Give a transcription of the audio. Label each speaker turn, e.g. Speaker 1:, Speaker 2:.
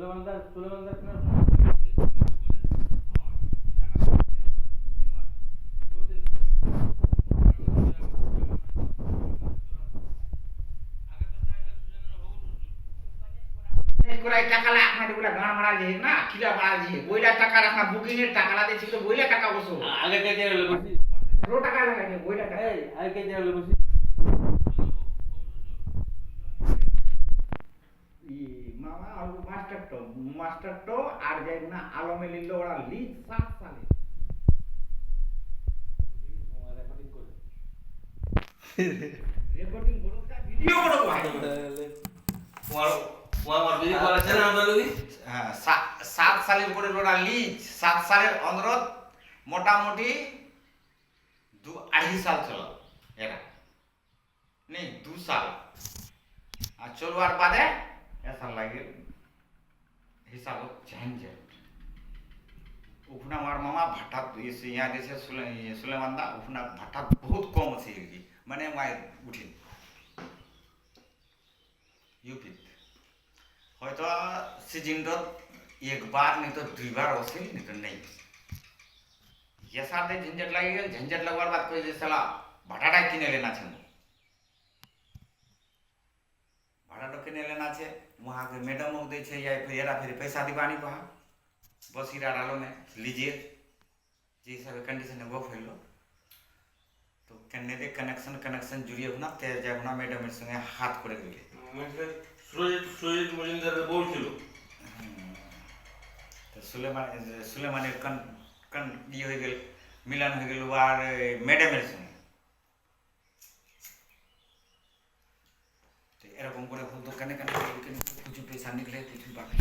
Speaker 1: সুলেমানদার
Speaker 2: করাই টাকা লা আপনার বলে গান মারা যে না কিলা মারা যে বইলা টাকা রাখনা বুকিং এর টাকা লাদে ছিল বইলা টাকা বসো
Speaker 1: আগে কে যে হলো বসি
Speaker 2: রো টাকা লাগাই যে বইলা টাকা
Speaker 1: এই আগে কে যে হলো বসি
Speaker 2: ই মামা আর মাস্টার তো আর যাই না আলমে লিল ওরা লিজ 7 সালে রেকর্ডিং করো কা ভিডিও করো ভাই
Speaker 1: আমার বিয়ে করেছে না আমরা লগি
Speaker 2: হ্যাঁ 7 সালের করে ওরা লিজ 7 সালের অনুরোধ মোটামুটি 2.5 সাল চলো এরা नहीं 2 साल আর চলবার বাদে ऐसा লাগে হিসাব झंझट उफना मार मामा भट्टा इसे यहाँ जैसे सुलेमानदा उफना भट्टा बहुत कम আছে কি মানে মাই উঠিন ইউপি হয়তো সিজনত একবার नहीं तो দুইবার আছে नहीं तो नहीं ये साथे झंझट लगी गल झंझट लगवार बात कोई जे साला भाटाटा किने लेना छे भाटाटा किने लेना छे वहां के मैडम दे छे या फिर एरा फिर पैसा दीवानी बहा बस इरा डालो में लीजिए जी सब कंडीशन है वो फेलो तो कन्ने दे कनेक्शन जुड़िए होना ते जाय होना मैडम এর সঙ্গে হাত করে দিলে
Speaker 1: মানে সুজিত মজুমদার বলছিল
Speaker 2: তো সুলেমানের কন ইয়ে হয়ে গেল মিলন হয়ে গেল আর ম্যাডামের সঙ্গে तो এরকম করে বলতো কানে কানে কিছু पैसा निकले कुछ बाकी